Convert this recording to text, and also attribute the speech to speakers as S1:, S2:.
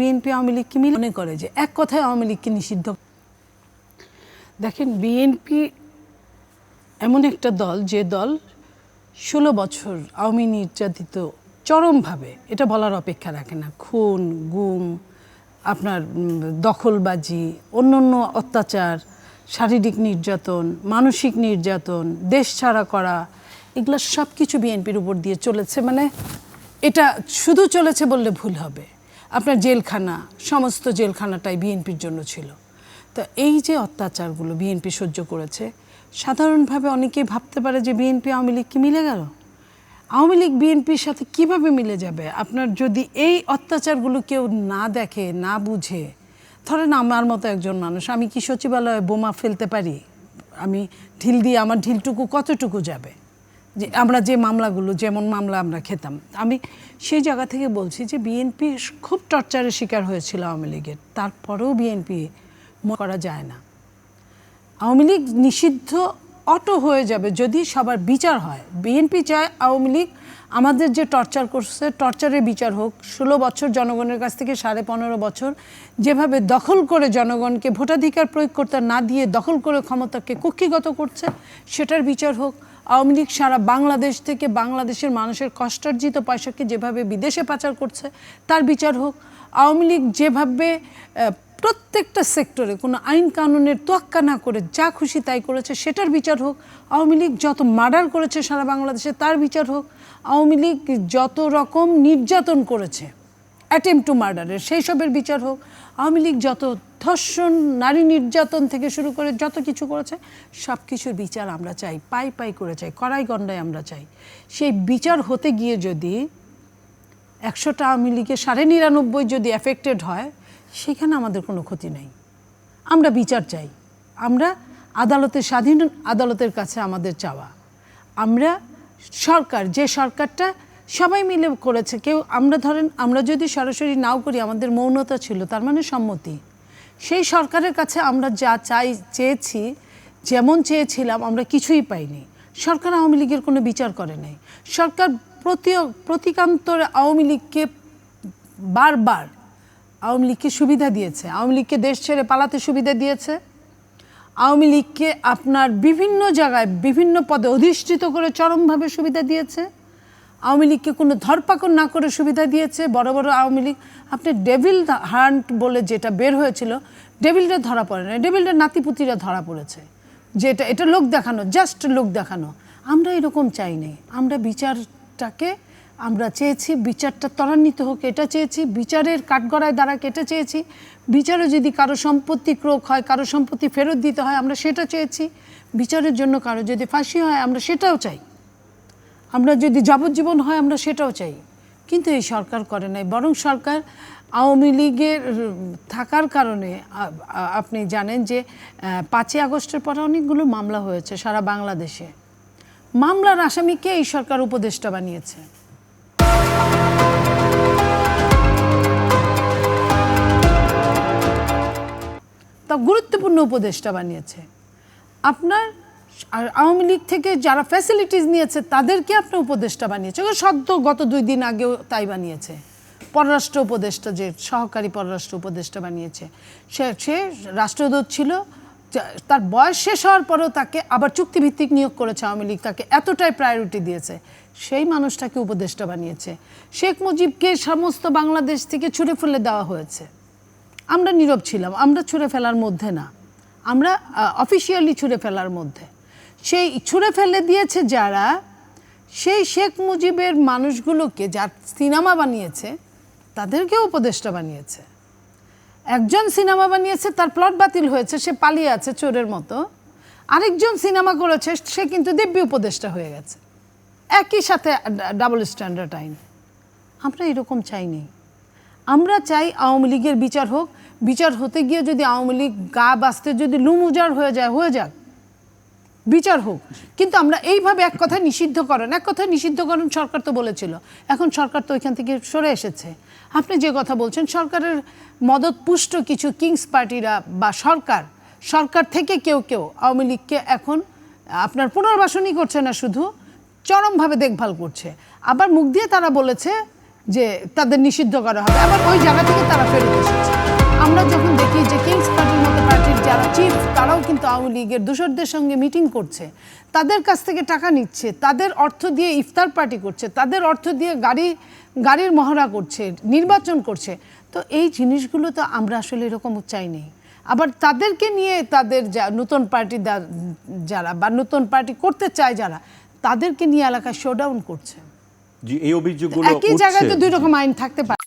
S1: BNP Awami লীগকে মিলে মনে করে যে এক কথায় আওয়ামী লীগকে নিষিদ্ধ। দেখেন, বিএনপি এমন একটা দল যে দল 16 বছর আওয়ামী নির্যাতিত চরমভাবে, এটা বলার অপেক্ষা রাখে না। খুন, গুম, আপনার দখলবাজি, অন্যান্য অত্যাচার, শারীরিক নির্যাতন, মানসিক নির্যাতন, দেশ ছাড়া করা, এগুলো সব কিছু বিএনপির উপর দিয়ে চলেছে। মানে এটা শুধু চলেছে বললে ভুল হবে। আপনার জেলখানা, সমস্ত জেলখানাটাই বিএনপির জন্য ছিল। তো এই যে অত্যাচারগুলো বিএনপি সহ্য করেছে, সাধারণভাবে অনেকেই ভাবতে পারে যে বিএনপি আওয়ামী লীগ কি মিলে গেল? আওয়ামী লীগ বিএনপির সাথে কিভাবে মিলে যাবে? আপনার যদি এই অত্যাচারগুলো কেউ না দেখে, না বুঝে, ধরেন আমার মতো একজন মানুষ, আমি কি সচিবালয়ে বোমা ফেলতে পারি? আমি ঢিল দিয়ে আমার ঢিলটুকু কতটুকু যাবে? যে আমরা যে মামলাগুলো, যেমন মামলা আমরা খেতাম, আমি সেই জায়গা থেকে বলছি যে বিএনপি খুব টর্চারের শিকার হয়েছিল আওয়ামী লীগের, তারপরেও বিএনপি করা যায় না। আওয়ামী লীগ নিষিদ্ধ অটো হয়ে যাবে যদি সবার বিচার হয়। বিএনপি চায় আওয়ামী লীগ আমাদের যে টর্চার করছে, টর্চারের বিচার হোক। 16 বছর জনগণের কাছ থেকে 15.5 বছর যেভাবে দখল করে জনগণকে ভোটাধিকার প্রয়োগ করতে না দিয়ে দখল করে ক্ষমতাকে কুক্ষিগত করছে, সেটার বিচার হোক। আওয়ামী লীগ সারা বাংলাদেশ থেকে বাংলাদেশের মানুষের কষ্টার্জিত পয়সাকে যেভাবে বিদেশে পাচার করছে, তার বিচার হোক। আওয়ামী লীগ যেভাবে প্রত্যেকটা সেক্টরে কোনো আইন কানুনের তোয়াক্কা না করে যা খুশি তাই করেছে, সেটার বিচার হোক। আওয়ামী লীগ যত মার্ডার করেছে সারা বাংলাদেশে, তার বিচার হোক। আওয়ামী লীগ যত রকম নির্যাতন করেছে, অ্যাটেম্প টু মার্ডারের, সেই সবের বিচার হোক। আওয়ামী লীগ যত ধর্ষণ, নারী নির্যাতন থেকে শুরু করে যত কিছু করেছে, সব কিছুর বিচার আমরা চাই, পাই পাই করে চাই, কড়াই গণ্ডায় আমরা চাই। সেই বিচার হতে গিয়ে যদি 100টা আওয়ামী লীগের 99.5 যদি অ্যাফেক্টেড হয়, সেখানে আমাদের কোনো ক্ষতি নেই। আমরা বিচার চাই। আমরা আদালতের, স্বাধীন আদালতের কাছে আমাদের চাওয়া। আমরা সরকার, যে সরকারটা সবাই মিলে করেছে, কেউ আমরা ধরেন আমরা যদি সরাসরি নাও করি, আমাদের মৌনতা ছিল, তার মানে সম্মতি। সেই সরকারের কাছে আমরা যা চেয়েছি, যেমন চেয়েছিলাম, আমরা কিছুই পাইনি। সরকার আওয়ামী লীগের কোনো বিচার করে নাই। সরকার প্রতিকান্তরে আওয়ামী লীগকে বারবার আওয়ামী লীগকে সুবিধা দিয়েছে। আওয়ামী লীগকে দেশ ছেড়ে পালাতে সুবিধা দিয়েছে। আওয়ামী লীগকে আপনার বিভিন্ন জায়গায় বিভিন্ন পদে অধিষ্ঠিত করে চরমভাবে সুবিধা দিয়েছে। আওয়ামী লীগকে কোনো ধরপাকড় না করে সুবিধা দিয়েছে। বড় বড় আওয়ামী লীগ, আপনি ডেভিল হান্ট বলে যেটা বের হয়েছিল, ডেভিলটা ধরা পড়ে না, ডেভিলটার নাতিপুতিরা ধরা পড়েছে। যেটা এটা লোক দেখানো, জাস্ট লোক দেখানো। আমরা এরকম চাই নাই। আমরা বিচারটাকে আমরা চেয়েছি, বিচারটা ত্বরান্বিত হোক এটা চেয়েছি, বিচারের কাঠগড়ায় দাঁড়াক এটা চেয়েছি। বিচারে যদি কারো সম্পত্তি ক্রোক হয়, কারো সম্পত্তি ফেরত দিতে হয়, আমরা সেটা চেয়েছি। বিচারের জন্য কারো যদি ফাঁসি হয়, আমরা সেটাও চাই। আমরা যদি যাবজ্জীবন হয়, আমরা সেটাও চাই। কিন্তু এই সরকার করে নাই। বরং সরকার আওয়ামী লীগের থাকার কারণে, আপনি জানেন যে 5ই আগস্টের পরে অনেকগুলো মামলা হয়েছে সারা বাংলাদেশে। মামলার আসামিকে এই সরকার উপদেষ্টা বানিয়েছে। তা গুরুত্বপূর্ণ উপদেষ্টা বানিয়েছে আপনার। আর আওয়ামী লীগ থেকে যারা ফ্যাসিলিটিস নিয়েছে তাদেরকে আপনার উপদেষ্টা বানিয়েছে। সদ্য গত 2 দিন আগেও তাই বানিয়েছে। পররাষ্ট্র উপদেষ্টা, যে সহকারী পররাষ্ট্র উপদেষ্টা বানিয়েছে, সে রাষ্ট্রদূত ছিল। তার বয়স শেষ হওয়ার পরেও তাকে আবার চুক্তিভিত্তিক নিয়োগ করেছে আওয়ামী লীগ, তাকে এতটাই প্রায়োরিটি দিয়েছে। সেই মানুষটাকে উপদেষ্টা বানিয়েছে। শেখ মুজিবকে সমস্ত বাংলাদেশ থেকে ছুঁড়ে ফেলে দেওয়া হয়েছে। আমরা নীরব ছিলাম। আমরা ছুঁড়ে ফেলার মধ্যে না, আমরা অফিসিয়ালি ছুঁড়ে ফেলার মধ্যে। সেই ছুঁড়ে ফেলে দিয়েছে যারা, সেই শেখ মুজিবের মানুষগুলোকে যার সিনেমা বানিয়েছে, তাদেরকেও উপদেষ্টা বানিয়েছে। একজন সিনেমা বানিয়েছে, তার প্লট বাতিল হয়েছে, সে পালিয়ে আছে চোরের মতো। আরেকজন সিনেমা করেছে, সে কিন্তু দিব্যি উপদেষ্টা হয়ে গেছে। একই সাথে ডাবল স্ট্যান্ডার্ড আইন। আমরা এরকম চাইনি। আমরা চাই আওয়ামী লীগের বিচার হোক। বিচার হতে গিয়ে যদি আওয়ামী লীগ গা বাঁচতে যদি লুম উজাড় হয়ে যায়, হয়ে যাক, বিচার হোক। কিন্তু আমরা এইভাবে এক কথায় নিষিদ্ধকরণ, এক কথায় নিষিদ্ধকরণ সরকার তো বলেছিল, এখন সরকার তো ওইখান থেকে সরে এসেছে। আপনি যে কথা বলছেন, সরকারের মদতপুষ্ট কিছু কিংস পার্টিরা বা সরকার থেকে কেউ আওয়ামী লীগকে এখন আপনার পুনর্বাসনই করছে না, শুধু চরমভাবে দেখভাল করছে। আবার মুখ দিয়ে তারা বলেছে যে তাদের নিষিদ্ধ করা হবে, আবার ওই জায়গা থেকে তারা ফেরত এসেছে। আমরা যখন দেখি যে কিংস পার্টির মতো পার্টির যারা চিফ তারাও কিন্তু আওয়ামী লীগের দূষরদের সঙ্গে মিটিং করছে, তাদের কাছ থেকে টাকা নিচ্ছে, তাদের অর্থ দিয়ে ইফতার পার্টি করছে, তাদের অর্থ দিয়ে গাড়ির মহড়া করছে, নির্বাচন করছে। তো এই জিনিসগুলো তো আমরা আসলে এরকম চাইনি। আবার তাদেরকে নিয়ে তাদের নতুন পার্টি যারা বা নতুন পার্টি করতে চায় যারা, তাদেরকে নিয়ে এলাকায় শোডাউন করছে।
S2: জি, এই অভিযোগগুলো
S1: একই জায়গাতে দুই রকম আইন থাকতে পারে।